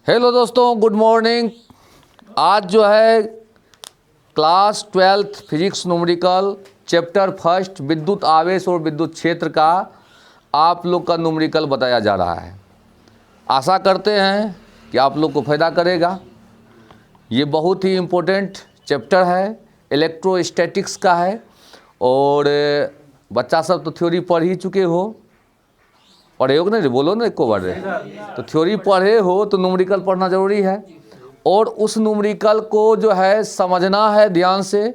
Hello दोस्तों, good morning. आज जो है class 12th physics numerical chapter first विद्युत आवेश और विद्युत क्षेत्र का आप लोग का न्यूमेरिकल बताया जा रहा है। आशा करते हैं कि आप लोग को फ़ायदा करेगा। ये बहुत ही इम्पोर्टेंट चैप्टर है, इलेक्ट्रोस्टैटिक्स का है और बच्चा सब तो थ्योरी पढ़ ही चुके हो। पढ़े हो कि नहीं, बोलो ना एको बार। तो थ्योरी पढ़े हो तो न्यूमेरिकल पढ़ना ज़रूरी है और उस न्यूमेरिकल को जो है समझना है ध्यान से।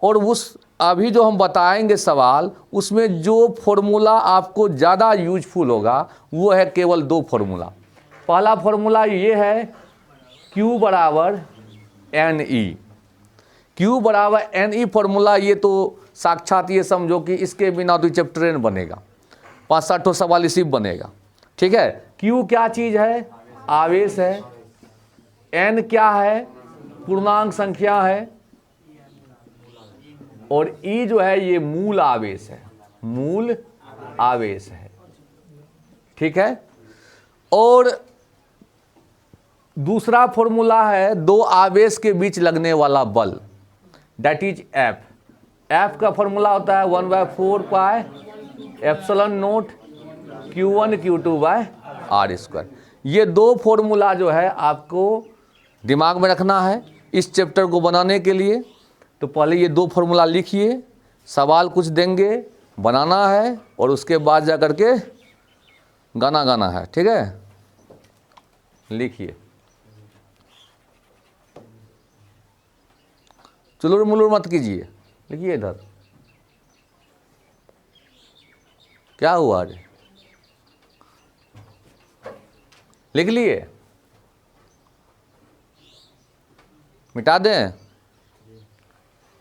और उस अभी जो हम बताएंगे सवाल, उसमें जो फॉर्मूला आपको ज़्यादा यूजफुल होगा वो है केवल दो फॉर्मूला। पहला फॉर्मूला ये है Q बराबर NE। Q बराबर NE फॉर्मूला, ये तो साक्षात ये समझो कि इसके बिना तो चैप्टर न बनेगा, 5-7 सवाल इसी बनेगा। ठीक है। Q क्या चीज़ है? आवेश है। N क्या है? पूर्णांक संख्या है। और E जो है ये मूल आवेश है, मूल आवेश है। ठीक है। और दूसरा फॉर्मूला है दो आवेश के बीच लगने वाला बल, दैट इज F। F का फॉर्मूला होता है 1/4 pi epsilon note Q1 Q2 bye R²। ये दो फॉर्मूला जो है आपको दिमाग में रखना है इस चैप्टर को बनाने के लिए। तो पहले ये दो फॉर्मूला लिखिए, सवाल कुछ देंगे, बनाना है और उसके बाद जा कर के गाना गाना है। ठीक है, लिखिए। चुलुर मुलुर मत कीजिए, लिखिए इधर। क्या हुआ रे? लिख लिए? मिटा दें?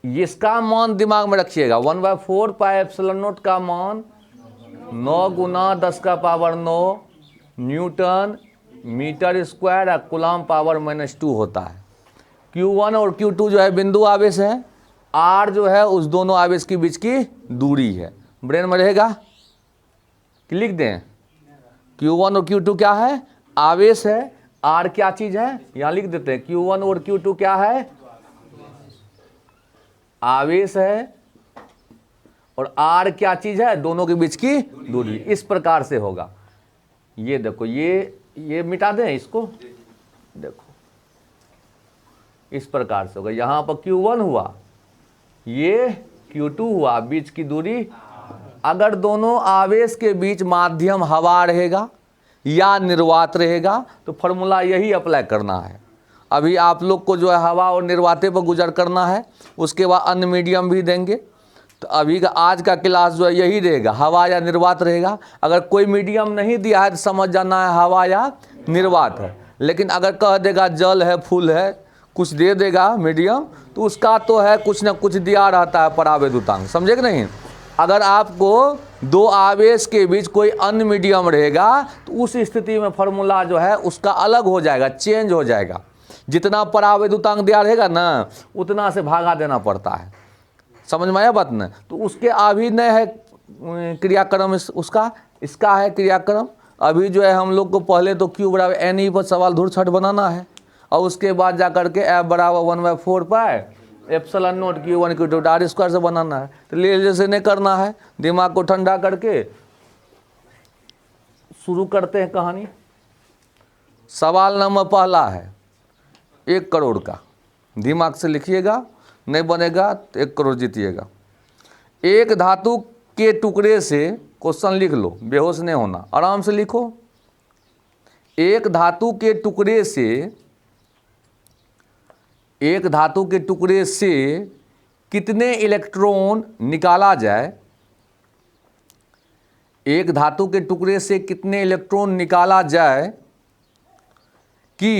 इसका मान दिमाग में रखिएगा। 1/4 पाई एप्सिलॉन नोट का मान 9 × 10⁻9 न्यूटन मीटर स्क्वायर और कूलम पावर -2 होता है। Q1 और Q2 जो है बिंदु आवेश है। R जो है उस दोनों आवेश के बीच की दूरी है। ब्रेन में रहेगा कि लिख दें? Q1 और Q2 क्या है? आवेश है। R क्या चीज है? यहां लिख देते हैं। Q1 और Q2 क्या है? आवेश है। और R क्या चीज है? दोनों के बीच की दूरी। इस प्रकार से होगा। ये देखो, ये मिटा दें इसको। देखो इस प्रकार से होगा। यहां पर Q1 हुआ, ये Q2 हुआ, बीच की दूरी। अगर दोनों आवेश के बीच माध्यम हवा रहेगा या निर्वात रहेगा तो फॉर्मूला यही अप्लाई करना है। अभी आप लोग को जो है हवा और निर्वाते पर गुजर करना है, उसके बाद अन्य मीडियम भी देंगे। तो अभी का आज का क्लास जो है यही रहेगा, हवा या निर्वात रहेगा। अगर कोई मीडियम नहीं दिया है तो समझ जाना है हवा या निर्वात है। लेकिन अगर कह देगा जल है, फूल है, कुछ दे देगा मीडियम, तो उसका तो है कुछ ना कुछ दिया रहता है परावैद्युतांक। समझे कि नहीं? अगर आपको दो आवेश के बीच कोई अन्य मीडियम रहेगा तो उस स्थिति में फॉर्मूला जो है उसका अलग हो जाएगा, चेंज हो जाएगा। जितना परावैद्युतांक दिया रहेगा ना, उतना से भागा देना पड़ता है। समझ में आया बात ना? तो उसके अभिनय है क्रियाक्रम उसका, इसका है क्रियाक्रम। अभी जो है हम लोग को पहले तो Q बराबर NE पर सवाल धूर छठ बनाना है और उसके बाद जा करके F बराबर 1/4 pi epsilon note Q1 Q2 R² से बनाना है। तो ले जैसे नहीं करना है, दिमाग को ठंडा करके शुरू करते हैं कहानी। सवाल नंबर पहला है 1 करोड़ का। दिमाग से लिखिएगा, नहीं बनेगा तो 1 करोड़ जीतिएगा। एक धातु के टुकड़े से, क्वेश्चन लिख लो, बेहोश नहीं होना, आराम से लिखो। एक धातु के टुकड़े से, एक धातु के टुकड़े से कितने इलेक्ट्रॉन निकाला जाए? एक धातु के टुकड़े से कितने इलेक्ट्रॉन निकाला जाए कि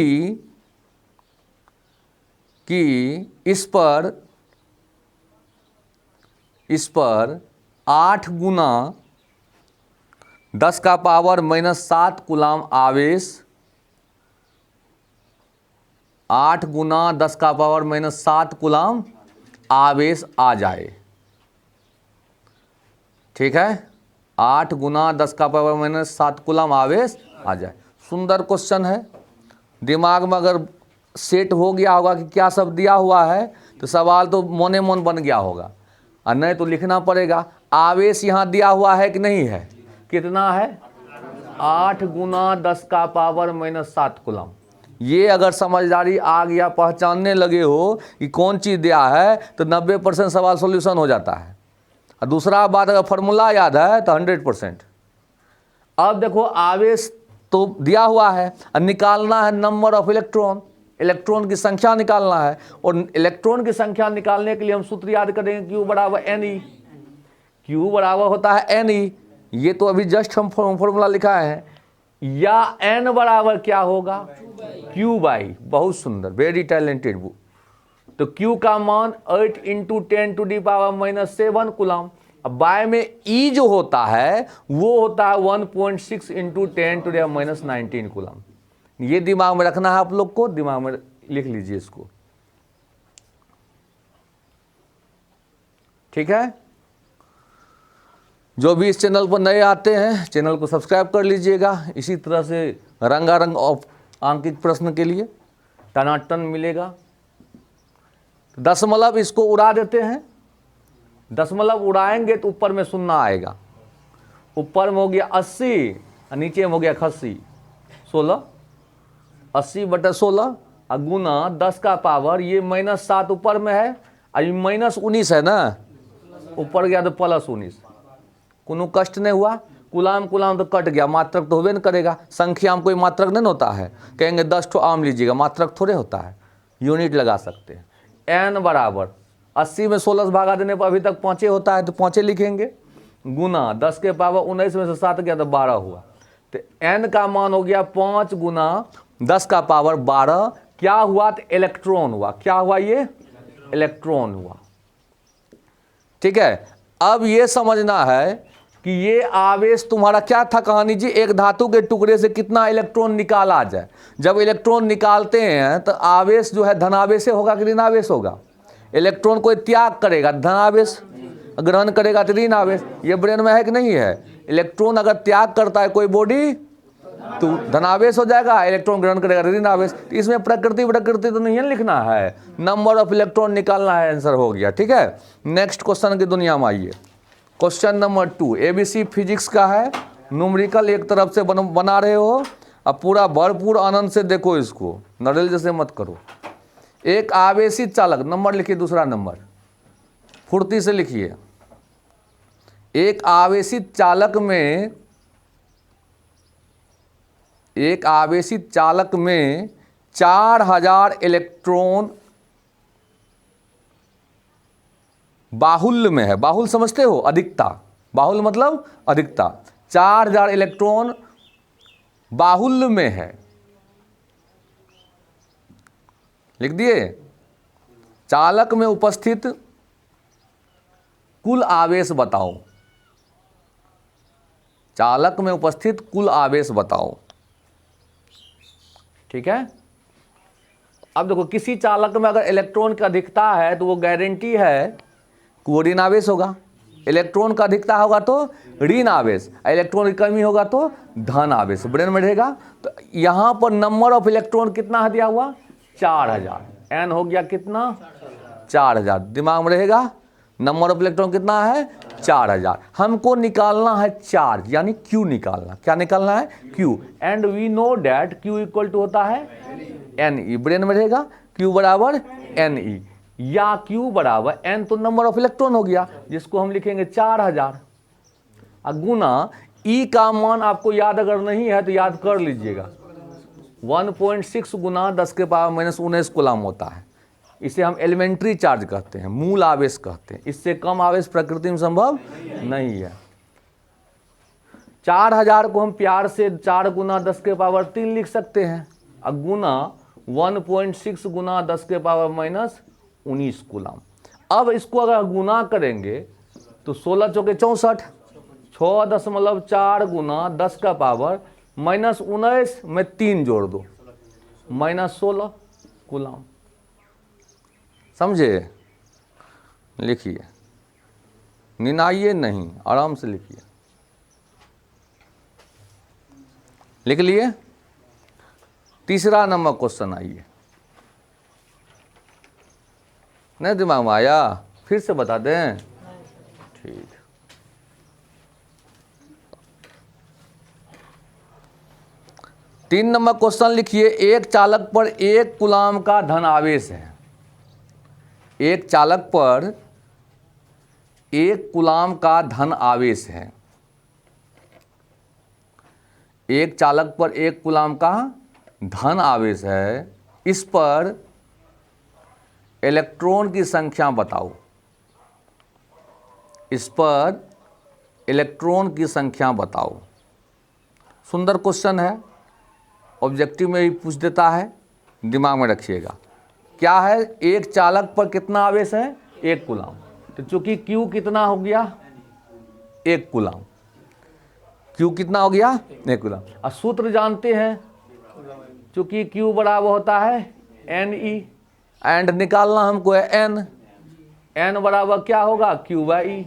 इस पर 8 × 10⁻⁻7 कूलम आवेश, 8 × 10⁻⁻7 कूलम आवेश आ जाए। ठीक है, 8 × 10⁻⁻7 कूलम आवेश आ जाए। सुंदर क्वेश्चन है। दिमाग में अगर सेट हो गया होगा कि क्या सब दिया हुआ है तो सवाल तो मोने मोन बन गया होगा, और नहीं तो लिखना पड़ेगा। आवेश यहाँ दिया हुआ है कि नहीं है, कितना है 8 गुना 10 का पावर -7 कूलम। ये अगर समझदारी आ गया, पहचानने लगे हो कि कौन चीज़ दिया है, तो 90% सवाल सॉल्यूशन हो जाता है। और दूसरा बात, अगर फॉर्मूला याद है तो 100%। अब देखो आवेश तो दिया हुआ है और निकालना है नंबर ऑफ इलेक्ट्रॉन, इलेक्ट्रॉन की संख्या निकालना है। और इलेक्ट्रॉन की संख्या निकालने के लिए हम सूत्र याद करेंगे, Q बराबर Ne। Q बराबर होता है Ne, ये तो अभी जस्ट हम फॉर्मूला लिखा है। या N बराबर क्या होगा, Q बाई, बहुत सुंदर, वेरी टैलेंटेड बुक। तो Q का मान 8 × 10⁻⁻7 कूलम। अब बाय में E जो होता है वो होता है 1.6 × 10⁻⁻19 कूलम। ये दिमाग में रखना है आप लोग को, दिमाग में लिख लीजिए इसको, ठीक है। जो भी इस चैनल पर नए आते हैं, चैनल को सब्सक्राइब कर लीजिएगा। इसी तरह से रंगारंग आंकित प्रश्न के लिए टनाटन मिलेगा। दशमलव इसको उड़ा देते हैं, दशमलव उड़ाएंगे तो ऊपर में शून्य आएगा। ऊपर में हो गया 80 और नीचे में हो गया 81, 16, 80/16 और गुना 10 का पावर, ये -7 ऊपर में है और ये -19 है ना, ऊपर गया तो +19। कोनो कष्ट नहीं हुआ, कुलाम कुलाम तो कट गया, मात्रक तो होबे न करेगा। संख्या में कोई मात्रक नहीं होता है, कहेंगे 10 ठो आम लीजिएगा, मात्रक थोड़े होता है, यूनिट लगा सकते हैं। n बराबर 80 में 16 से भागा देने पर अभी तक 5 होता है, तो 5 लिखेंगे, गुना 10 के पावर 19 में से 7 गया तो 12 हुआ। तो n का मान हो गया 5 गुना 10 का पावर 12। क्या हुआ, तो इलेक्ट्रॉन हुआ। क्या हुआ, ये इलेक्ट्रॉन हुआ, ठीक है। अब ये समझना है कि ये आवेश तुम्हारा क्या था कहानी जी, एक धातु के टुकड़े से कितना इलेक्ट्रॉन निकाला जाए। जब इलेक्ट्रॉन निकालते हैं तो आवेश जो है धनावेश होगा कि ऋणावेश होगा। इलेक्ट्रॉन कोई त्याग करेगा धनावेश, ग्रहण करेगा तो ऋणावेश। ये ब्रेन में है कि नहीं है। इलेक्ट्रॉन अगर त्याग करता है कोई बॉडी तो धनावेश हो जाएगा, इलेक्ट्रॉन ग्रहण करेगा ऋणावेश। तो इसमें प्रकृति तो नहीं लिखना है, नंबर ऑफ इलेक्ट्रॉन निकालना है, आंसर हो गया, ठीक है। नेक्स्ट क्वेश्चन की दुनिया में आइए। क्वेश्चन नंबर 2 ABC फिजिक्स का है। न्यूमेरिकल एक तरफ से बना रहे हो, अब पूरा भरपूर आनंद से देखो इसको, नरेल जैसे मत करो। एक आवेशित चालक, नंबर लिखिए, दूसरा नंबर फुर्ती से लिखिए। एक आवेशित चालक में 4000 इलेक्ट्रॉन बाहुल्य में है। बाहुल्य समझते हो, अधिकता, बाहुल्य मतलब अधिकता। 4000 इलेक्ट्रॉन बाहुल्य में है, लिख दिए। चालक में उपस्थित कुल आवेश बताओ, चालक में उपस्थित कुल आवेश बताओ, ठीक है। अब देखो, किसी चालक में अगर इलेक्ट्रॉन की अधिकता है तो वो गारंटी है कि वो ऋण आवेश होगा। इलेक्ट्रॉन का अधिकता होगा तो ऋण आवेश, इलेक्ट्रॉन की कमी होगा तो धन आवेश, ब्रेन में रहेगा। तो यहाँ पर नंबर ऑफ इलेक्ट्रॉन कितना दिया हुआ, 4000। n हो गया कितना, 4000, दिमाग में रहेगा। नंबर ऑफ इलेक्ट्रॉन कितना है, 4000। हमको निकालना है चार्ज, यानी Q निकालना। क्या निकालना है, Q। And we know that Q equal to होता है Ne, ब्रेन में रहेगा। Q बराबर Ne, या Q बराबर n तो नंबर ऑफ इलेक्ट्रॉन हो गया, जिसको हम लिखेंगे 4000, गुना E का मान आपको याद अगर नहीं है तो याद कर लीजिएगा, 1.6 गुना 10 के पावर -19 कूलम होता है। इसे हम एलिमेंट्री चार्ज कहते हैं, मूल आवेश कहते हैं। इससे कम आवेश प्रकृति में संभव नहीं है। 4000 को हम प्यार से 4 गुना 10 के पावर 3 लिख सकते हैं, गुना 1.6 गुना 10 के पावर -19 कूलम। अब इसको अगर गुना करेंगे तो 16 चौके 64, 6.4 गुना 10 का पावर -19 में 3 जोड़ दो, -16 कूलम। समझे, लिखिए, निनाइए नहीं, आराम से लिखिए। लिख लिए। तीसरा नंबर क्वेश्चन आइए, नहीं दिमाग में आया? फिर से बता दें? ठीक। तीन नंबर क्वेश्चन लिखिए, एक चालक पर 1 कूलाम का धन आवेश है। एक चालक पर 1 कूलाम का धन आवेश है। एक चालक पर 1 कूलाम का धन आवेश है। इस पर इलेक्ट्रॉन की संख्या बताओ। इस पर इलेक्ट्रॉन की संख्या बताओ। सुंदर क्वेश्चन है, ऑब्जेक्टिव में भी पूछ देता है, दिमाग में रखिएगा। क्या है? एक चालक पर कितना आवेश है? 1 कूलाम। तो चूंकि Q कितना हो गया? 1 कूलाम। Q कितना हो गया? 1 कूलाम। और सूत्र जानते हैं, चूंकि Q बराबर होता है NE, एंड निकालना हमको है N। N बराबर क्या होगा? Q/E।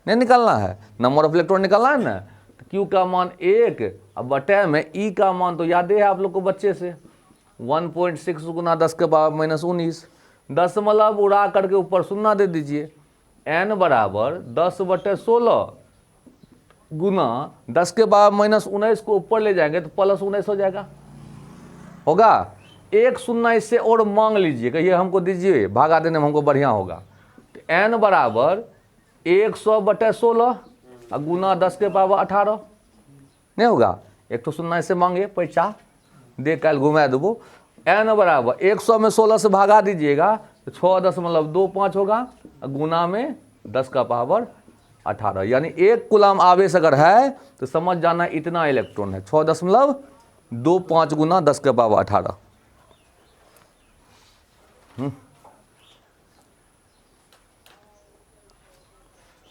नहीं निकालना है, नंबर ऑफ इलेक्ट्रॉन निकालना है ना। तो Q का मान 1, अब बटे में E का मान तो याद है आप लोग को बच्चे से, 1.6 गुना 10 के पावर -19। दशमलव उड़ा करके ऊपर शून्य दे दीजिए। N बराबर 10/16 गुना 10 के पावर -19 को ऊपर ले जाएंगे तो +19 हो जाएगा, होगा। एक शून्य इससे और मांग लीजिए, ये हमको दीजिए, भागा देने में हमको बढ़िया होगा। तो N बराबर 100/16 गुना 10 के पावर 18 नहीं होगा। एक तो शून्य इससे मांगे, पैसा दे कल घुमा देवो। N बराबर 100 में 16 से भागा दीजिएगा तो 6.25 होगा, गुना में 10 का पावर 18, यानी 1 कूलाम आवेश अगर है तो समझ जाना इतना इलेक्ट्रॉन है। 6.25 गुना 10 के पावर 18।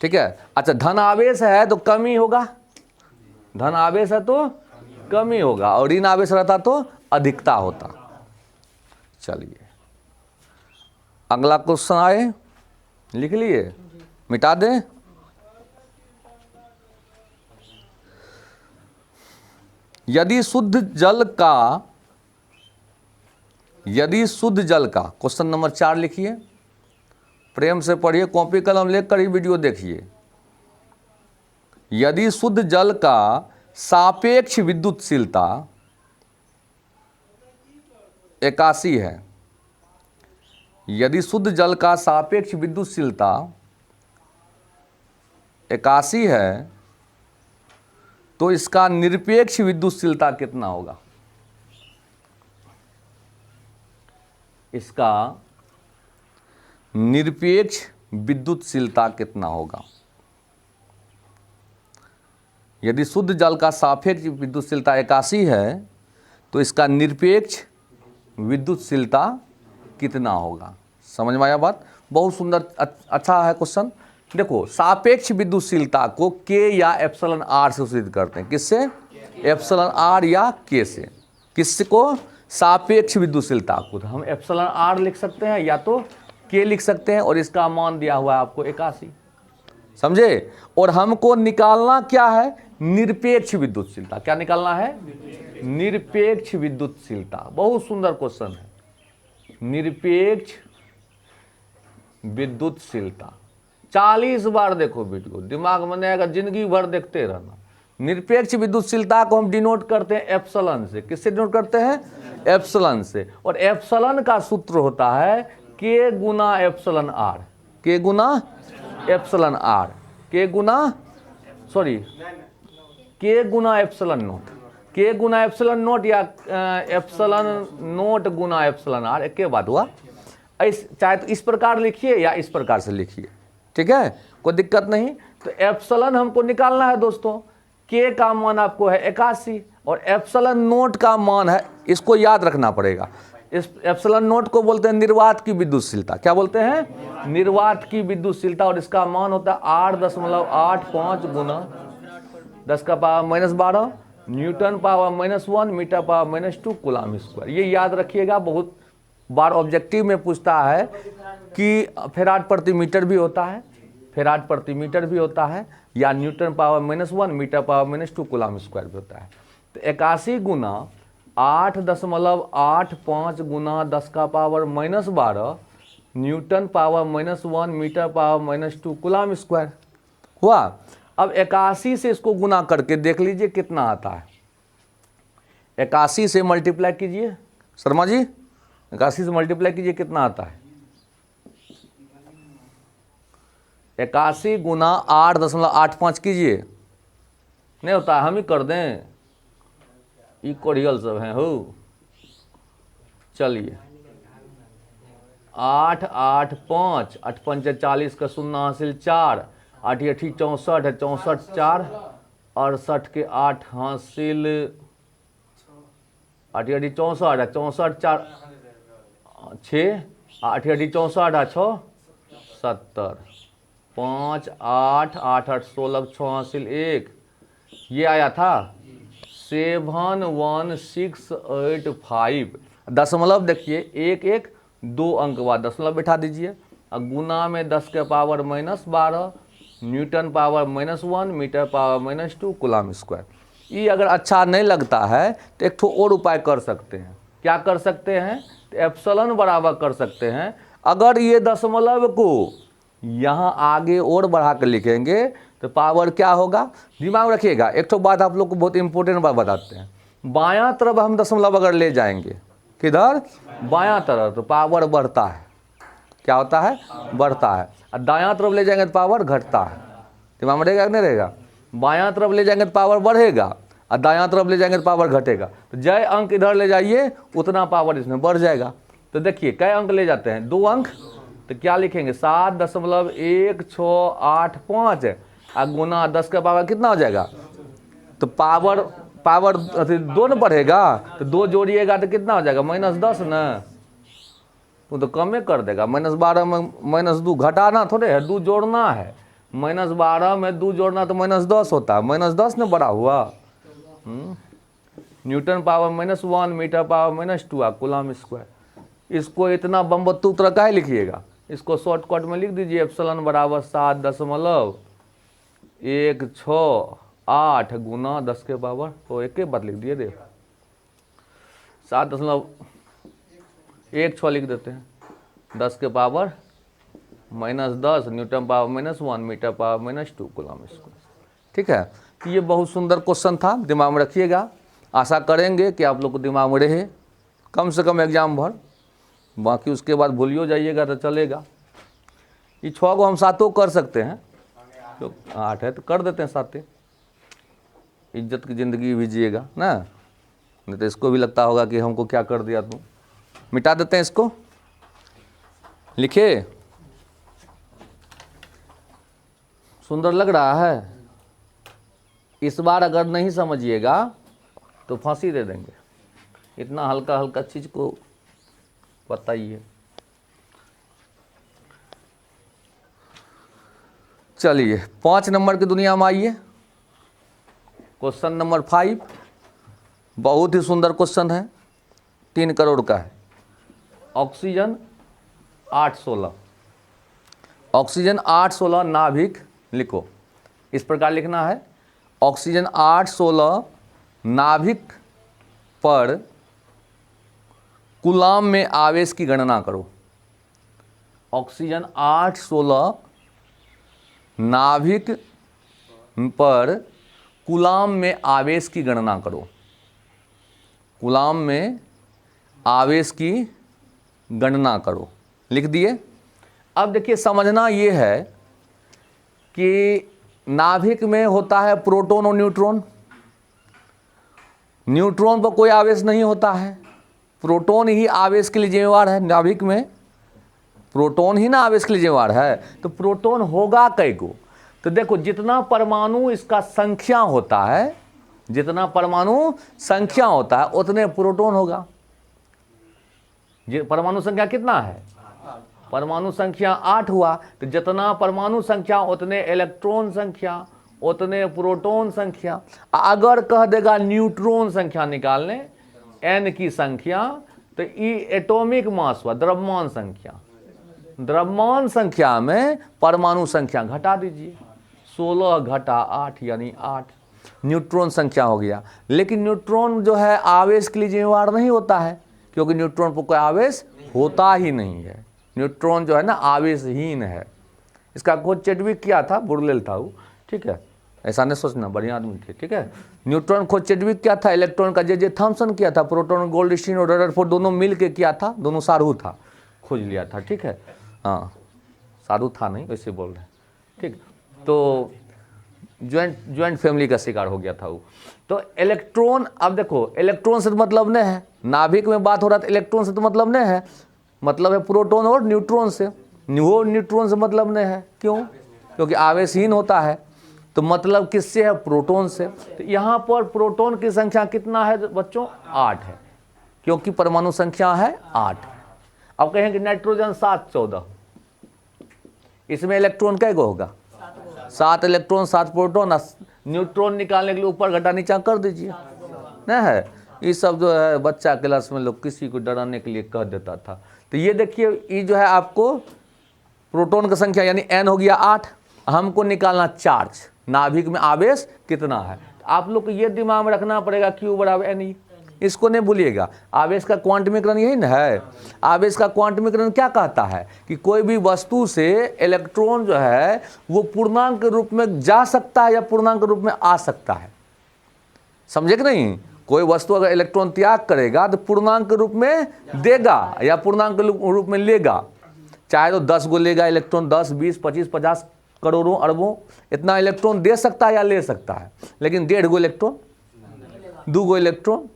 ठीक है। अच्छा, धन आवेश है तो कमी होगा, धन आवेश है तो कमी होगा, और ऋण आवेश रहता तो अधिकता होता। चलिए अगला क्वेश्चन आए, लिख लिए, मिटा दें। यदि शुद्ध जल का क्वेश्चन नंबर 4 लिखिए, प्रेम से पढ़िए, कॉपी कलम लेकर ही वीडियो देखिए। यदि शुद्ध जल का सापेक्ष विद्युतशीलता 81 है, यदि शुद्ध जल का सापेक्ष विद्युतशीलता 81 है तो इसका निरपेक्ष विद्युतशीलता कितना होगा? इसका निरपेक्ष विद्युतशीलता कितना होगा? यदि शुद्ध जल का सापेक्ष विद्युतशीलता 81 है तो इसका निरपेक्ष विद्युतशीलता कितना होगा? समझ में आया बात? बहुत सुंदर, अच्छा है क्वेश्चन। देखो, सापेक्ष विद्युतशीलता को K या एप्सिलॉन R से सूचित करते हैं। किससे? एप्सिलॉन R या K से। किसको? सापेक्ष विद्युतशीलता को। तो हम एप्सिलॉन R लिख सकते हैं या तो K लिख सकते हैं, और इसका मान दिया हुआ है आपको 81, समझे। और हमको निकालना क्या है? निरपेक्ष विद्युतशीलता। क्या निकालना है? निरपेक्ष विद्युतशीलता। बहुत सुंदर क्वेश्चन है, निरपेक्ष विद्युतशीलता। 40 बार देखो वीडियो, दिमाग में नहीं आएगा, जिंदगी भर देखते रहना। निरपेक्ष विद्युतशीलता को हम डिनोट करते हैं एप्सिलॉन से। किससे डिनोट करते हैं? एप्सिलॉन से। और एप्सिलॉन का सूत्र होता है K गुना एप्सिलॉन R। K गुना एप्सिलॉन R, K गुना एप्सिलॉन नोट, K गुना एप्सिलॉन नोट या एप्सिलॉन नोट गुना एप्सिलॉन R, एक के बाद हुआ। चाहे तो इस प्रकार लिखिए या इस प्रकार से लिखिए, ठीक है, कोई दिक्कत नहीं। तो एप्सिलॉन हमको निकालना है दोस्तों। K का मान आपको है 81 और एप्सिलॉन नोट का मान है, इसको याद रखना पड़ेगा। इस एप्सिलॉन नोट को बोलते हैं निर्वात की विद्युतशीलता। क्या बोलते हैं? निर्वात की विद्युतशीलता। और इसका मान होता है 8.85 गुना 10 का power -12 newton power -1 metre power -2 coulomb square. ये याद रखिएगा, बहुत बार ऑब्जेक्टिव में पूछता है कि फेराड प्रति मीटर भी होता है, फेराड प्रति मीटर भी होता है, या newton power -1 metre power -2 coulomb square भी होता है। तो 81 गुना 8.85 गुना 10 का power -12 newton power -1 metre power -2 coulomb square हुआ। अब 81 से इसको गुना करके देख लीजिए कितना आता है। 81 से मल्टीप्लाई कीजिए शर्मा जी, 81 से मल्टीप्लाई कीजिए कितना आता है। 81 गुना 8.85 कीजिए, नहीं होता है, हम ही कर दें, इक्वल सब हैं हो। चलिए 8 8 5 8 5 40 का 0 हासिल 4 8 8 64 है 64 4 68 के 8 हासिल 8 8 64 है 64 4 6 8 8 64 है 6 70 5 8 8 8 16 6 हासिल 1, ये आया था 71685। दशमलव देखिए 1 1 2 अंक बाद दशमलव बैठा दीजिए और गुना में 10 के power -12 newton power -1 metre power -2 coulomb square. ये अगर अच्छा नहीं लगता है तो एक ठो और उपाय कर सकते हैं। क्या कर सकते हैं? तो एप्सिलॉन बराबर कर सकते हैं। अगर ये दशमलव को यहाँ आगे और बढ़ा कर लिखेंगे तो पावर क्या होगा, दिमाग रखिएगा। एक तो बात आप लोग को बहुत इंपॉर्टेंट बात बताते हैं, बायां तरफ हम दशमलव अगर ले जाएंगे, किधर? बायां तरफ, तो पावर बढ़ता है। क्या होता है? बढ़ता है। और दायां तरफ ले जाएंगे तो पावर घटता है। दिमाग में रहेगा कि नहीं रहेगा? बायां तरफ ले जाएंगे तो पावर बढ़ेगा और दायां तरफ ले जाएंगे तो पावर घटेगा। तो जय अंक इधर ले जाइए उतना पावर इसमें बढ़ जाएगा। तो देखिए कै अंक ले जाते हैं? 2 अंक। तो क्या लिखेंगे? 7.1685 और गुना 10 का पावर कितना हो जाएगा? तो पावर 2 न बढ़ेगा तो 2 जोड़िएगा तो कितना हो जाएगा? -10 न, वो तो कम ही कर देगा। -12 में -2 घटाना थोड़े है, 2 जोड़ना है। -12 में 2 जोड़ना तो -10 होता है, -10 न बड़ा हुआ। Newton power -1 metre power -2 coulomb square. इसको इतना बम्बत्तू तरह का ही लिखिएगा, इसको शॉर्टकट में लिख दीजिए एप्सिलॉन बराबर 7.168 गुना 10 के पावर, तो एक ही बात लिख दिए, देखो 7.16 लिख देते हैं, 10 के power -10 newton power -1 metre power -2 coulomb square. ठीक है, तो ये बहुत सुंदर क्वेश्चन था, दिमाग में रखिएगा। आशा करेंगे कि आप लोग को दिमाग में रहे कम से कम एग्जाम भर, बाकी उसके बाद भूलियो जाइएगा तो चलेगा। ये 6 को हम 7 कर सकते हैं, तो 8 है तो कर देते हैं 7। इज्जत की ज़िंदगी भी जिएगा ना, नहीं तो इसको भी लगता होगा कि हमको क्या कर दिया तुम। मिटा देते हैं इसको, लिखे। सुंदर लग रहा है? इस बार अगर नहीं समझिएगा तो फांसी दे देंगे। इतना हल्का हल्का चीज़ को बताइए। चलिए 5 नंबर की दुनिया में आइए। क्वेश्चन नंबर 5 बहुत ही सुंदर क्वेश्चन है, 3 करोड़ का है। ऑक्सीजन 816, ऑक्सीजन 816 नाभिक लिखो। इस प्रकार लिखना है, ऑक्सीजन 816 नाभिक पर कूलम में आवेश की गणना करो। ऑक्सीजन 816 नाभिक पर कूलम में आवेश की गणना करो। कूलम में आवेश की गणना करो, लिख दिए। अब देखिए समझना ये है कि नाभिक में होता है प्रोटॉन और न्यूट्रॉन। न्यूट्रॉन पर कोई आवेश नहीं होता है, प्रोटॉन ही आवेश के लिए जिम्मेवार है। नाभिक में प्रोटॉन ही ना आवेश के लिए जिम्मेवार है, तो प्रोटॉन होगा कई को? तो देखो जितना परमाणु इसका संख्या होता है, जितना परमाणु संख्या होता है उतने प्रोटॉन होगा। परमाणु संख्या कितना है? परमाणु संख्या 8 हुआ, तो जितना परमाणु संख्या उतने इलेक्ट्रॉन संख्या उतने प्रोटॉन संख्या। अगर कह देगा न्यूट्रॉन संख्या निकालने, n की संख्या, तो ई एटॉमिक मास हुआ, द्रव्यमान संख्या। द्रव्यमान संख्या में परमाणु संख्या घटा दीजिए, 16 घटा 8 यानी 8। न्यूट्रॉन संख्या हो गया। लेकिन न्यूट्रॉन जो है आवेश के लिए जिम्मेवार नहीं होता है, क्योंकि न्यूट्रॉन पर कोई आवेश होता ही नहीं है। न्यूट्रॉन जो है ना आवेशहीन है। इसका खोज चेडविक किया था, बुरलेल था वो, ठीक है, ऐसा नहीं सोचना, बढ़िया आदमी थे, ठीक है। न्यूट्रॉन खोज चेडविक किया था, इलेक्ट्रॉन का जे थॉम्सन किया था, प्रोटॉन गोल्डस्टीन और रदरफोर्ड दोनों मिल के किया था, दोनों सारू था, खोज लिया था, ठीक है। हाँ, सारू था नहीं, वैसे बोल रहे हैं, ठीक। तो ज्वाइंट फैमिली का शिकार हो गया था वो। तो इलेक्ट्रॉन, अब देखो इलेक्ट्रॉन से तो मतलब नहीं है, नाभिक में बात हो रहा था, इलेक्ट्रॉन से तो मतलब नहीं है, मतलब है प्रोटॉन और न्यूट्रॉन से। वो न्यूट्रॉन से मतलब नहीं है, क्यों? क्योंकि आवेशहीन होता है। तो मतलब किससे है? प्रोटॉन से। तो यहाँ पर प्रोटॉन की संख्या कितना है बच्चों? 8 है, क्योंकि परमाणु संख्या है 8। अब कहेंगे नाइट्रोजन 7 14, इसमें इलेक्ट्रॉन कै गो होगा? 7 इलेक्ट्रॉन 7 प्रोटॉन। न्यूट्रॉन निकालने के लिए ऊपर घटा नीचा कर दीजिए, नहीं है? ये सब जो है बच्चा क्लास में लोग किसी को डराने के लिए कह देता था। तो ये देखिए, ये जो है आपको प्रोटॉन की संख्या यानी n हो गया 8, हमको निकालना चार्ज, नाभिक में आवेश कितना है। आप लोग को ये दिमाग में रखना पड़ेगा, Q बराबर NE, इसको नहीं भूलिएगा। आवेश का क्वांटमीकरण यही ना है। आवेश का क्वांटमीकरण क्या कहता है कि कोई भी वस्तु से इलेक्ट्रॉन जो है वो पूर्णांक रूप में जा सकता है या पूर्णांक रूप में आ सकता है, समझे कि नहीं? कोई वस्तु अगर इलेक्ट्रॉन त्याग करेगा तो पूर्णांक रूप में देगा या पूर्णांक रूप में लेगा। चाहे तो 10 गो लेगा इलेक्ट्रॉन, 10 20 25 50 करोड़ों अरबों, इतना इलेक्ट्रॉन दे सकता है या ले सकता है, लेकिन 1.5 गो इलेक्ट्रॉन, 2 गो इलेक्ट्रॉन,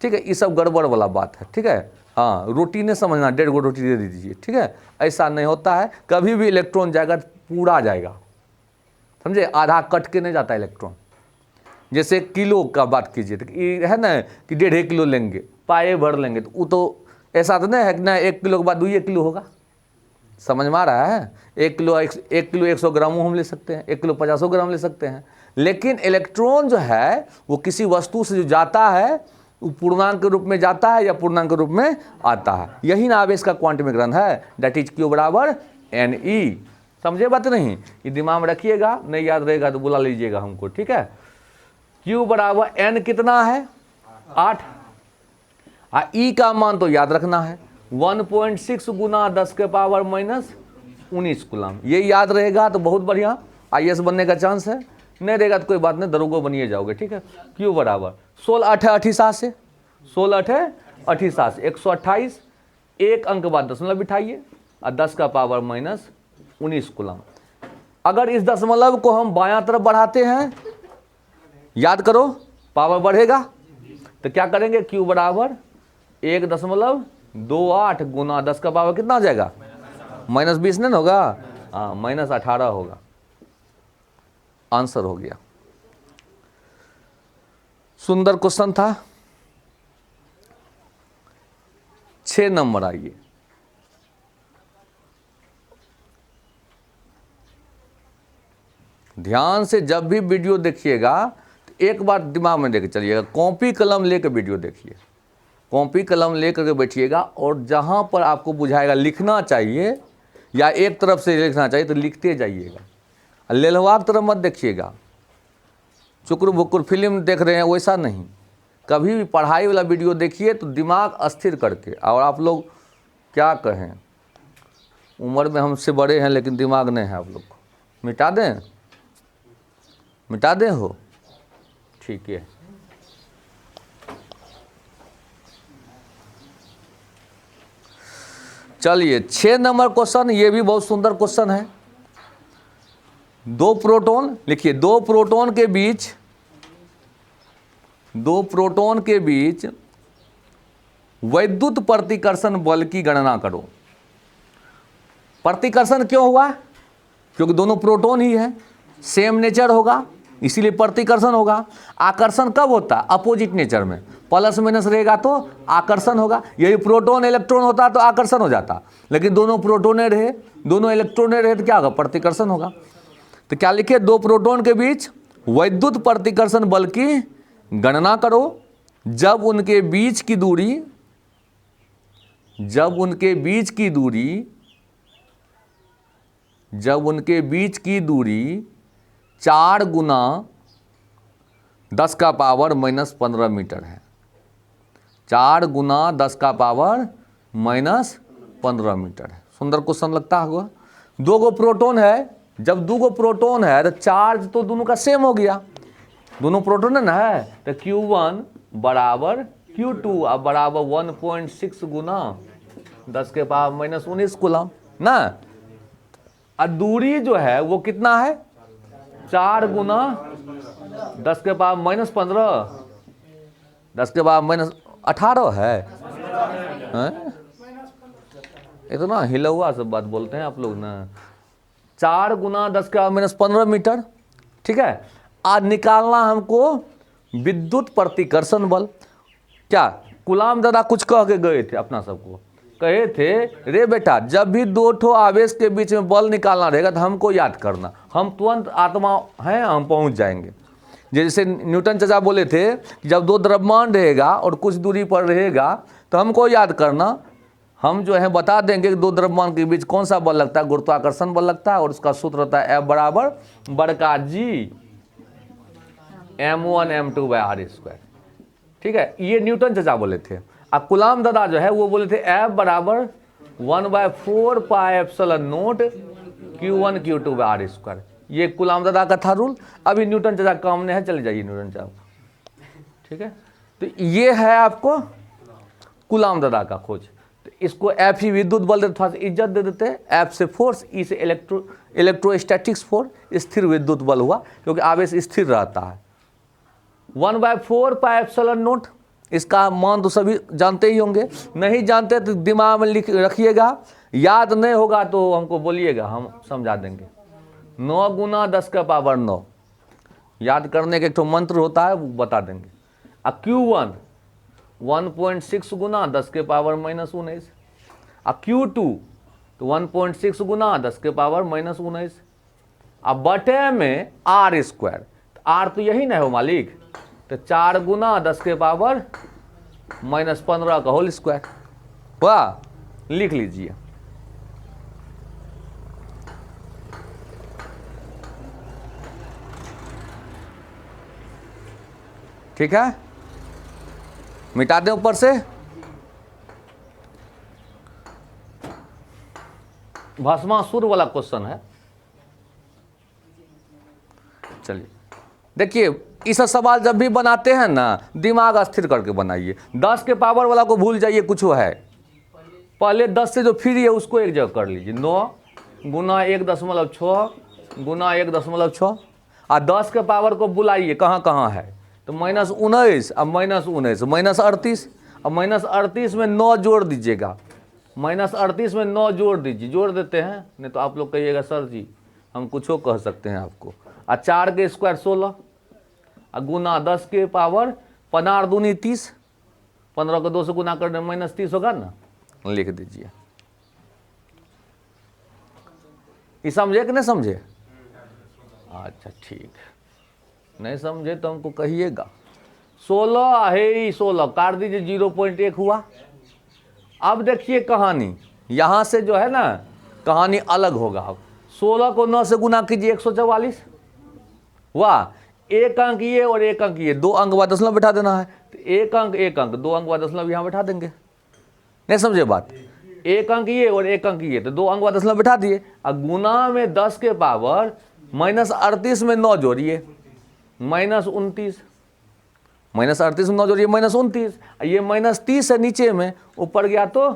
ठीक है। ये सब गड़बड़ वाला बात है, ठीक है। हाँ, रोटी नहीं समझना, 1.5 गो रोटी दे दीजिए, ठीक है, ऐसा नहीं होता है। कभी भी इलेक्ट्रॉन जाएगा पूरा जाएगा, समझे? आधा कट के नहीं जाता इलेक्ट्रॉन। जैसे किलो का बात कीजिए तो ये है ना कि 1.5 किलो लेंगे, पाए भर लेंगे, तो वो तो ऐसा तो नहीं है कि ना 1 किलो के बाद 2 किलो होगा, समझ में आ रहा है? 1 किलो 100 ग्राम हम ले सकते हैं, 1 किलो 50 ग्राम ले सकते हैं। लेकिन इलेक्ट्रॉन जो है वो किसी वस्तु से जो जाता है वो पूर्णांक के रूप में जाता है या पूर्णांक के रूप में आता है। यही ना आवेश का क्वांटमीकरण है, दैट इज Q बराबर NE। समझे बात नहीं? ये दिमाग में रखिएगा, नहीं याद रहेगा तो बुला लीजिएगा हमको, ठीक है। Q बराबर N कितना है? 8। E का मान तो याद रखना है, 1.6 गुना 10 के पावर माइनस 19 कूलम। ये याद रहेगा तो बहुत बढ़िया, IAS बनने का चांस है। नहीं रहेगा तो कोई बात नहीं, दरोगा बनिए जाओगे, ठीक है। Q बराबर 16 8 88 से 16 8 88 128, एक अंक बाद दशमलव बिठाइए और 10 का पावर माइनस 19 कूलम। अगर इस दशमलव को हम बायां तरफ बढ़ाते हैं, याद करो, पावर बढ़ेगा, तो क्या करेंगे? Q बराबर 1.28 गुना 10 का पावर कितना हो जाएगा? माइनस 20 नहीं होगा? हाँ, माइनस 18 होगा। आंसर हो गया। सुंदर क्वेश्चन था। 6 नंबर आइए। ध्यान से जब भी वीडियो देखिएगा तो एक बार दिमाग में लेके चलिएगा, कॉपी कलम लेकर वीडियो देखिए, कॉपी कलम लेकर के बैठिएगा और जहाँ पर आपको बुझाएगा लिखना चाहिए या एक तरफ से लिखना चाहिए तो लिखते जाइएगा। लेलवाक तरफ मत देखिएगा, चुकुर बुकुर फिल्म देख रहे हैं वैसा नहीं। कभी भी पढ़ाई वाला वीडियो देखिए तो दिमाग अस्थिर करके। और आप लोग क्या कहें, उम्र में हमसे बड़े हैं लेकिन दिमाग नहीं है आप लोग को, मिटा दें? मिटा दें हो? ठीक है। चलिए 6 नंबर क्वेश्चन, ये भी बहुत सुंदर क्वेश्चन है। 2 प्रोटॉन लिखिए, 2 प्रोटॉन के बीच वैद्युत प्रतिकर्षण बल की गणना करो। प्रतिकर्षण क्यों हुआ? क्योंकि दोनों प्रोटॉन ही है, सेम नेचर होगा, इसीलिए प्रतिकर्षण होगा। आकर्षण कब होता है? अपोजिट नेचर में, प्लस माइनस रहेगा तो आकर्षण होगा। यही प्रोटॉन इलेक्ट्रॉन होता तो आकर्षण हो जाता, लेकिन दोनों प्रोटोने रहे, दोनों इलेक्ट्रॉन रहे तो क्या होगा? प्रतिकर्षण होगा। तो क्या लिखे? 2 प्रोटॉन के बीच वैद्युत प्रतिकर्षण बल की गणना करो जब उनके बीच की दूरी 4 गुना 10 का पावर -15 मीटर है। 4 गुना 10 का पावर -15 मीटर है। सुंदर क्वेश्चन लगता होगा। 2 गो प्रोटोन है, जब 2 गो प्रोटोन है तो चार्ज तो दोनों का सेम हो गया, दोनों प्रोटोन है ना है, तो Q1 बराबर Q2 अब बराबर 1.6 गुना 10 के पावर -19 कूलम ना। और दूरी जो है वो कितना है, 4 गुना 10 के पावर -15, 10 के पावर -18 है। इतना हिलौआ सब बात बोलते हैं आप लोग ना। 4 गुना 10 के पावर -15 मीटर, ठीक है। आज निकालना हमको विद्युत प्रतिकर्षण बल। क्या गुलाम दादा कुछ कह के गए थे अपना सबको, कहे थे रे बेटा जब भी 2 ठो आवेश के बीच में बल निकालना रहेगा तो हमको याद करना, हम तुरंत आत्मा हैं, हम पहुंच जाएंगे। जैसे न्यूटन चाचा बोले थे कि जब 2 द्रव्यमान रहेगा और कुछ दूरी पर रहेगा तो हमको याद करना, हम जो है बता देंगे कि 2 द्रव्यमान के बीच कौन सा बल लगता है, गुरुत्वाकर्षण बल लगता है, और उसका सूत्र होता है F बराबर बड़का G m1 m2 bye r²। ठीक है, ये न्यूटन चाचा बोले थे। अब गुलाम दादा जो है वो बोले थे F बराबर 1/4 pi epsilon note Q1 Q2 bye r²। ये गुलाम दादा का था रूल। अभी न्यूटन चाचा काम में है, चले जाइए न्यूटन चाचा। ठीक है, तो ये है आपको गुलाम दादा का खोज। तो इसको एफ ही विद्युत बल देते, थोड़ा सा इज्जत दे देते हैं। एफ से फोर्स, ई से इलेक्ट्रोस्टैटिक्स फोर्स, स्थिर विद्युत बल हुआ क्योंकि आवेश स्थिर रहता है। 1/4 पाई एप्सिलॉन नोट, इसका मान तो सभी जानते ही होंगे, नहीं जानते तो दिमाग में लिख रखिएगा, याद नहीं होगा तो हमको बोलिएगा, हम समझा देंगे। 9 गुना 10 का पावर 9, याद करने का एक तो मंत्र होता है, वो बता देंगे। अब Q1 1.6 गुना 10 के पावर -19, अब Q2 तो 1.6 गुना 10 के पावर -19, अब बटे में r², r तो यही ना हो मालिक, तो 4 गुना 10 के पावर -15 का होल स्क्वायर। वाह, लिख लीजिए। ठीक है, मिटा दें ऊपर से। भस्मासुर वाला क्वेश्चन है, चलिए देखिए। इस सवाल जब भी बनाते हैं ना, दिमाग स्थिर करके बनाइए। 10 के पावर वाला को भूल जाइए, कुछ है, पहले 10 से जो फ्री है उसको एक जगह कर लीजिए। 9 गुना 1.6 गुना 1.6, और 10 के पावर को बुलाइए कहाँ कहाँ है, तो -19, अब -19 -38, अब -38 में 9 जोड़ दीजिएगा, -38 में 9 जोड़ दीजिए, जोड़ देते हैं, नहीं तो आप लोग कहिएगा सर जी हम कुछ कह सकते हैं आपको। और 4 के स्क्वायर 16, गुना 10 के पावर 15 दूनी 30, 15 को 2 से गुना करने -30 होगा ना, लिख दीजिए। ये समझे कि नहीं समझे? अच्छा ठीक, नहीं समझे तो हमको कहिएगा। 16 है, 16 काट दीजिए, 0.1 हुआ। अब देखिए कहानी यहाँ से जो है ना, कहानी अलग होगा। अब 16 को 9 से गुना कीजिए, 144। वाह, एक अंक ये और एक अंक ये, 2 अंक बाद दशमलव बैठा देना है, तो एक अंक 2 अंक बाद दशमलव यहाँ बैठा देंगे। नहीं समझे बात? एक अंक ये और एक अंक ये, तो 2 अंक बाद दशमलव बैठा दिए। अब गुना में 10 के पावर -38 में 9 जोड़िए, -29, -38 में 9 जोड़िए -29, ये -30 है नीचे में, ऊपर गया तो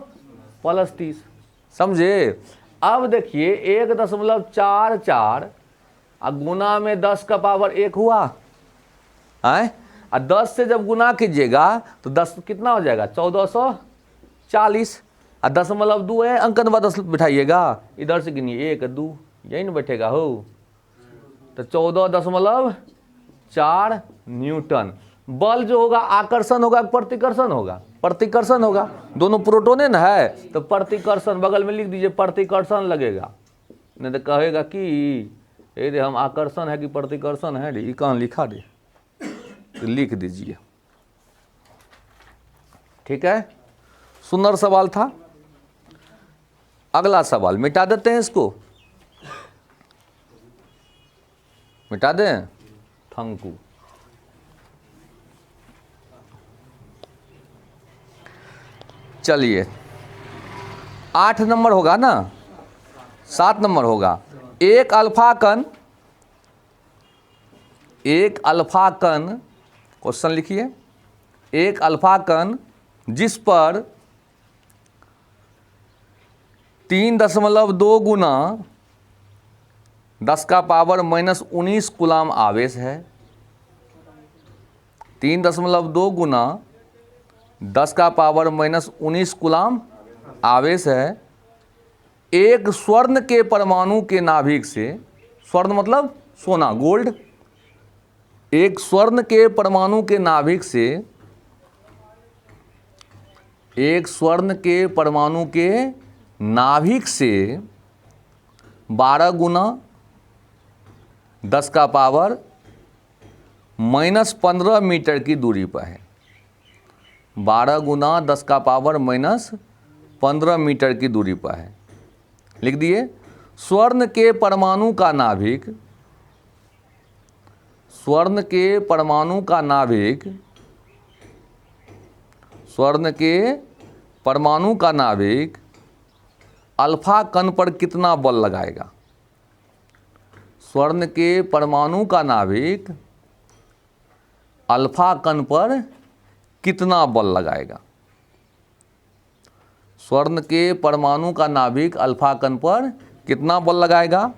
+30। समझे? अब देखिए 1.44 गुना में 10 का पावर 1 हुआ है, और 10 से जब गुना कीजिएगा तो 10 कितना हो जाएगा, 1440, और 0.2 है, अंकन बाद 10 बिठाइएगा, इधर से गिनिए 1 2, यही ना बैठेगा हो, तो 14.4 न्यूटन। बल जो होगा आकर्षण होगा, प्रतिकर्षण होगा, प्रतिकर्षण होगा, दोनों प्रोटोन ना है, तो प्रतिकर्षण बगल में लिख दीजिए, प्रतिकर्षण लगेगा। नहीं तो कहेगा कि अरे हम आकर्षण है कि प्रतिकर्षण है, ये कहाँ लिखा रे, तो लिख दीजिए। ठीक है, सुंदर सवाल था। अगला सवाल मिटा देते हैं, इसको मिटा दें, थंकू। चलिए 8 नंबर होगा ना, 7 नंबर होगा। एक अल्फा कण, क्वेश्चन लिखिए, एक अल्फा कण जिस पर 3.2 गुना 10⁻⁻19 कूलाम आवेश है। 3.2 गुना 10⁻⁻19 कूलाम आवेश है। एक स्वर्ण के परमाणु के नाभिक से, स्वर्ण मतलब सोना, गोल्ड, एक स्वर्ण के परमाणु के नाभिक से, एक स्वर्ण के परमाणु के नाभिक से 12 गुना 10⁻⁻15 मीटर की दूरी पर है। 12 गुना 10⁻⁻15 मीटर की दूरी पर है। लिख दिए। स्वर्ण के परमाणु का नाभिक, स्वर्ण के परमाणु का नाभिक, स्वर्ण के परमाणु का नाभिक अल्फा कण पर कितना बल लगाएगा? स्वर्ण के परमाणु का नाभिक अल्फा कण पर कितना बल लगाएगा? स्वर्ण के परमाणु का नाभिक अल्फा कण पर कितना बल लगाएगा?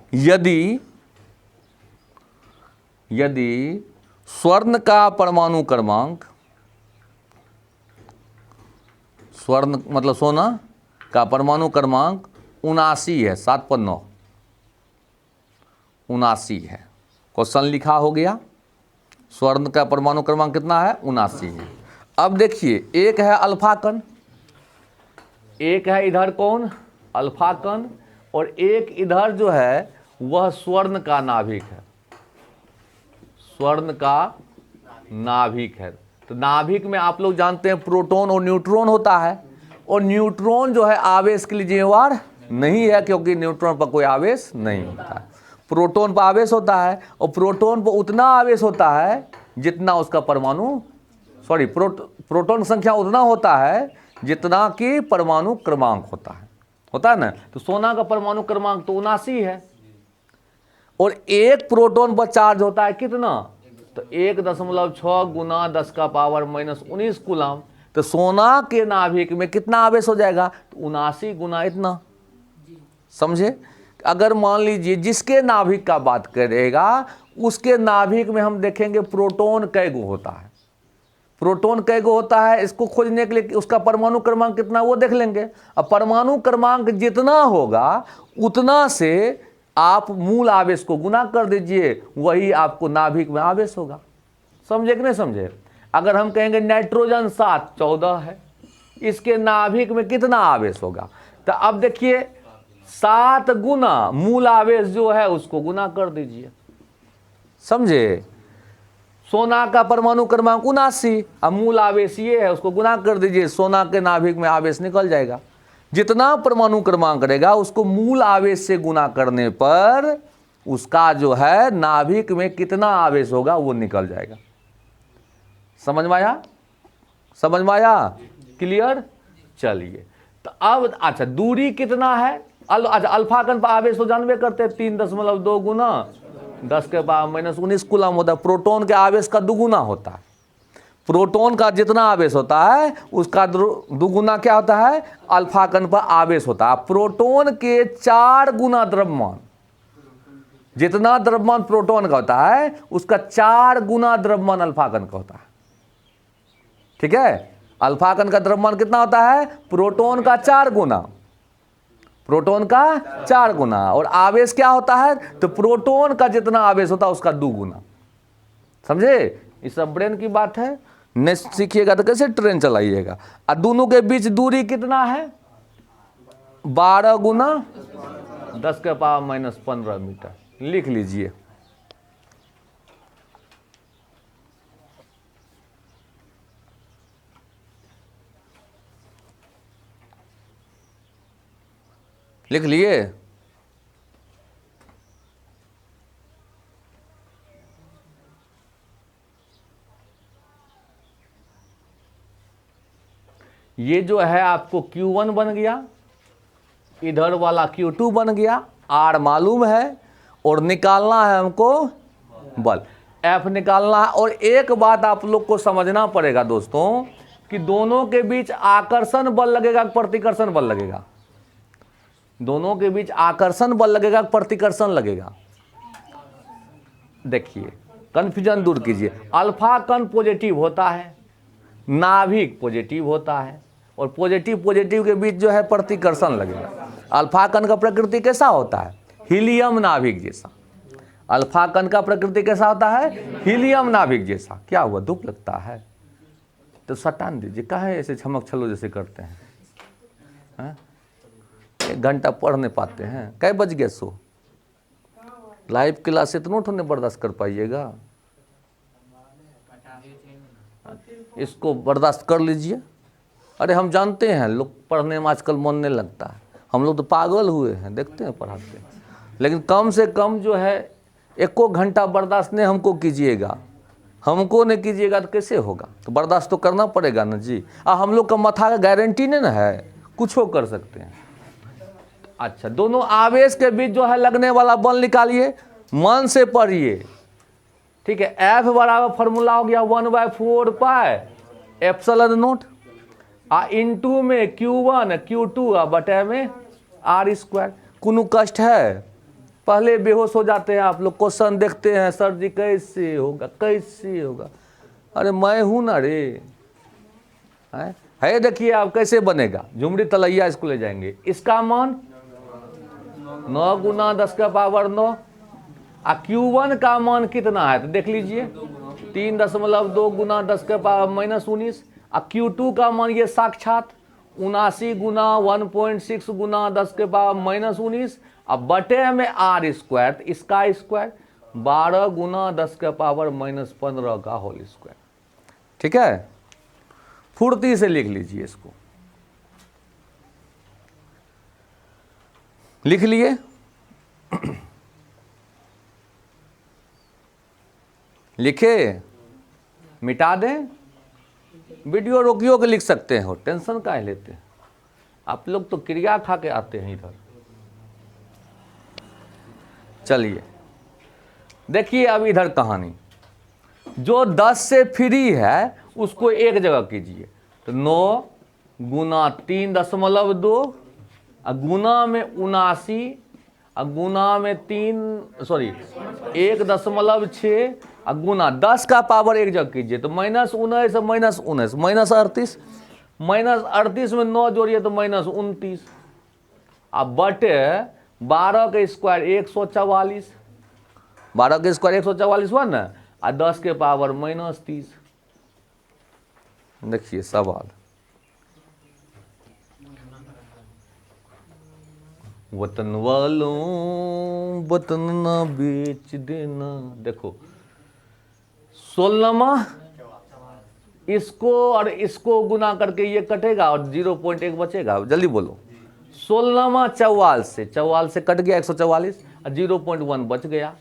यदि स्वर्ण का परमाणु क्रमांक, स्वर्ण मतलब सोना का परमाणु क्रमांक 79 है, 7 पर 9 79 है। क्वेश्चन लिखा हो गया। स्वर्ण का परमाणु क्रमांक कितना है? 79 है। अब देखिए, एक है अल्फा कण, एक है इधर कौन? अल्फा कण, और एक इधर जो है वह स्वर्ण का नाभिक है, स्वर्ण का नाभिक है। तो नाभिक में आप लोग जानते हैं प्रोटॉन और न्यूट्रॉन होता है, और न्यूट्रॉन जो है आवेश के लिए जिम्मेवार नहीं है, क्योंकि न्यूट्रॉन पर कोई आवेश नहीं होता है। प्रोटॉन पर आवेश होता है, और प्रोटॉन पर उतना आवेश होता है जितना उसका परमाणु, सॉरी, प्रोटॉन संख्या उतना होता है जितना कि परमाणु क्रमांक होता है ना। तो सोना का परमाणु क्रमांक तो 79 है, और एक प्रोटॉन पर चार्ज होता है कितना? तो 1.6 गुना 10⁻⁻19 कूलाम। तो सोना के नाभिक में कितना आवेश हो जाएगा? तो 79 गुना इतना। समझे? अगर मान लीजिए जिसके नाभिक का बात करेगा, उसके नाभिक में हम देखेंगे प्रोटॉन कै गो होता है, प्रोटॉन कै गो होता है, इसको खोजने के लिए उसका परमाणु क्रमांक कितना वो देख लेंगे। अब परमाणु क्रमांक जितना होगा उतना से आप मूल आवेश को गुना कर दीजिए, वही आपको नाभिक में आवेश होगा। समझे कि नहीं समझे? अगर हम कहेंगे नाइट्रोजन 7 14 है, इसके नाभिक में कितना आवेश होगा? तो अब देखिए 7 गुना मूल आवेश जो है उसको गुना कर दीजिए। समझे? सोना का परमाणु क्रमांक 79, अब मूल आवेश ये है, उसको गुना कर दीजिए, सोना के नाभिक में आवेश निकल जाएगा। जितना परमाणु क्रमांक रहेगा उसको मूल आवेश से गुना करने पर उसका जो है नाभिक में कितना आवेश होगा वो निकल जाएगा। समझ में आया? समझ में आया? क्लियर? चलिए, तो अब अच्छा दूरी कितना है? अच्छा, अल्फा कण पर आवेश तो जानबे करते हैं, 3.2 गुना 10⁻⁻19 कूलाम होता है। प्रोटॉन के आवेश का दुगुना होता है। प्रोटॉन का जितना आवेश होता है उसका दुगुना क्या होता है? अल्फा कण पर आवेश होता है। प्रोटॉन के 4 गुना द्रव्यमान, जितना द्रव्यमान प्रोटॉन का होता है उसका 4 गुना द्रव्यमान अल्फा कण का होता है। ठीक है? अल्फा कण का द्रव्यमान कितना होता है? प्रोटॉन का 4 गुना, प्रोटॉन का 4 गुना। और आवेश क्या होता है? तो प्रोटॉन का जितना आवेश होता है उसका 2 गुना। समझे? ये सब ब्रेन की बात है, नहीं सीखिएगा तो कैसे ट्रेन चलाइएगा। और दोनों के बीच दूरी कितना है? 12 गुना 10⁻⁻15 मीटर। लिख लीजिए। लिख लिए? ये जो है आपको Q1 बन गया, इधर वाला Q2 बन गया, R मालूम है और निकालना है हमको बल F निकालना है। और एक बात आप लोग को समझना पड़ेगा दोस्तों कि दोनों के बीच आकर्षण बल लगेगा, प्रतिकर्षण बल लगेगा, दोनों के बीच आकर्षण बल लगेगा, प्रतिकर्षण लगेगा। देखिए कंफ्यूजन दूर कीजिए, अल्फा कण पॉजिटिव होता है, नाभिक पॉजिटिव होता है, और पॉजिटिव पॉजिटिव के बीच जो है प्रतिकर्षण लगेगा। अल्फा कण का प्रकृति कैसा होता है? हीलियम नाभिक जैसा। अल्फा कण का प्रकृति कैसा होता है? हीलियम नाभिक जैसा। क्या हुआ, धूप लगता है तो सटान दीजिए, काहे ऐसे छमक छलो जैसे करते हैं? 1 घंटा पढ़ नहीं पाते हैं। कै बज गए सो? लाइव क्लास इतना ठोने बर्दाश्त कर पाइएगा? इसको बर्दाश्त कर लीजिए। अरे हम जानते हैं लोग पढ़ने में आजकल मन नहीं लगता है, हम लोग तो पागल हुए हैं, देखते हैं पढ़ाते हैं, लेकिन कम से कम जो है 1 घंटा बर्दाश्त नहीं हमको कीजिएगा, हमको नहीं कीजिएगा तो कैसे होगा? तो बर्दाश्त तो करना पड़ेगा ना जी। हम लोग का माथा का गारंटी नहीं ना है, कुछ हो कर सकते हैं। अच्छा, दोनों आवेश के बीच जो है लगने वाला बल निकालिए, मन से पढ़िए, ठीक है। F बराबर फॉर्मूला हो गया 1/4 पाई एप्सिलॉन नॉट इनटू में Q1 Q2 बटे में R²। कोनो कष्ट है? पहले बेहोश हो जाते हैं आप लोग, क्वेश्चन देखते हैं, सर जी कैसे होगा कैसे होगा। अरे मैं हूं ना रे, है देखिए आप कैसे बनेगा। झुमरी तलैया इसको ले जाएंगे, इसका मान 9 गुना 10 का पावर 9। Q1 का मान कितना है तो देख लीजिए, 3.2 गुना 10 के पावर -19। Q2 का मान ये साक्षात 79 गुना 1.6 गुना 10 के पावर -19, अब बटे में R², इसका स्क्वायर 12 गुना 10 के पावर -15 का होल स्क्वायर। ठीक है, फुर्ती से लिख लीजिए इसको। लिख लिए? लिखे? मिटा दें? वीडियो रोकियो के लिख सकते हो, टेंशन काहे लेते हैं आप लोग? तो क्रिया खा के आते हैं इधर। चलिए देखिए अब इधर कहानी, जो 10 से फ्री है उसको एक जगह कीजिए, तो 9 गुना 3.2 गुना में 79 गुना में 1.6 गुना 10 का पावर एक जगह कीजिए, तो -19 -38 -38 में 9 जोड़िए तो -29। अब बटे 12 के स्क्वायर 144, 12 के स्क्वायर 144 हुआ ना, और 10 के पावर -30। देखिए सवाल, वतन वालों वतन ना बेच देना। देखो 16वां इसको और इसको गुना करके ये कटेगा और 0.1 बचेगा, जल्दी बोलो। 16वां 44 से कट गया 144 और 0.1 बच गया।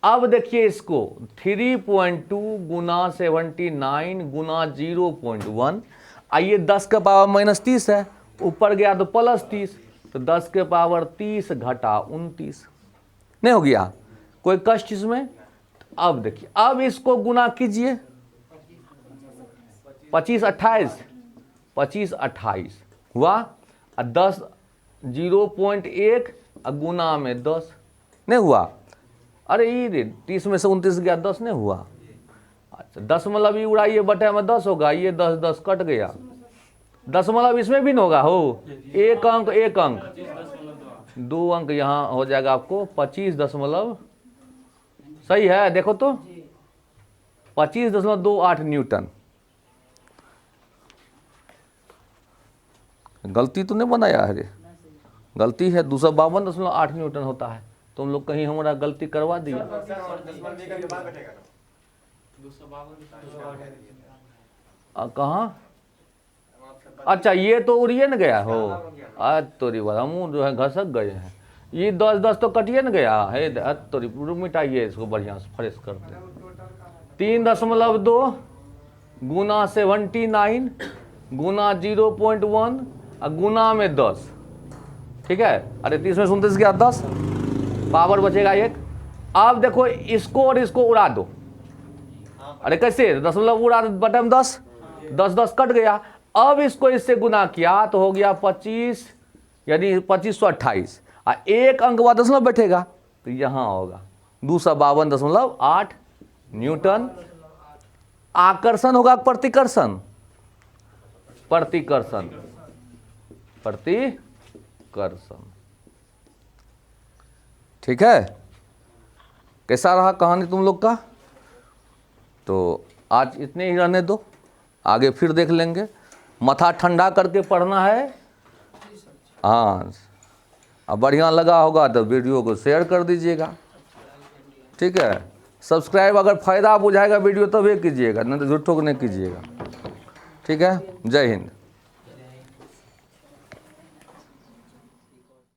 अब देखिए इसको 3.2 गुना 79 गुना 0.1, आइए 10 का पावर -30 है, ऊपर गया तो +30, तो 10 के पावर 30 घटा 29, नहीं हो गया? कोई कष्ट इसमें? अब देखिए, अब इसको गुना कीजिए, 25 28 हुआ, 10 0.1 गुना में 10 नहीं हुआ। अरे ये 30 में से 29 गया, 10 नहीं हुआ। अच्छा, दशमलव ये उड़ाइए, बटे में 10 होगा, ये 10 कट गया, दशमलव इसमें भी नहीं होगा हो, एक अंक 2 अंक यहाँ हो जाएगा आपको 25 दशमलव, सही है? देखो तो 25.28 न्यूटन। गलती तो नहीं बनाया है रे? गलती है, 252.8 न्यूटन होता है। तुम लोग कहीं हमारा गलती करवा दिया। कहाँ? अच्छा, ये तो उड़िए न गया हो, आज तोरी बात हम जो है घसक गए हैं। ये 10 तो कटिए न गया है, तोरी मिटाइए इसको, बढ़िया से फ्रेश करते हैं। 3.2 गुना 79 गुना 0.1 और गुना में 10, ठीक है। अरे 30 में 29 गया 10, पावर बचेगा 1। अब देखो इसको और इसको उड़ा दो। अरे कैसे, दशमलव उड़ा बटन 10, 10 कट गया। अब इसको इससे गुना किया तो हो गया 25, यानी 2528, और एक अंक बाद दशमलव बैठेगा तो यहाँ होगा 252.8 न्यूटन। आकर्षण होगा प्रतिकर्षण, प्रतिकर्षण, प्रतिकर्षण, ठीक है। कैसा रहा कहानी तुम लोग का? तो आज इतने ही रहने दो, आगे फिर देख लेंगे। माथा ठंडा करके पढ़ना है। हाँ, अब बढ़िया लगा होगा तो वीडियो को शेयर कर दीजिएगा, ठीक है। सब्सक्राइब अगर फ़ायदा बुझाएगा वीडियो तभी कीजिएगा, नहीं तो झूठों को नहीं कीजिएगा, ठीक है। जय हिंद।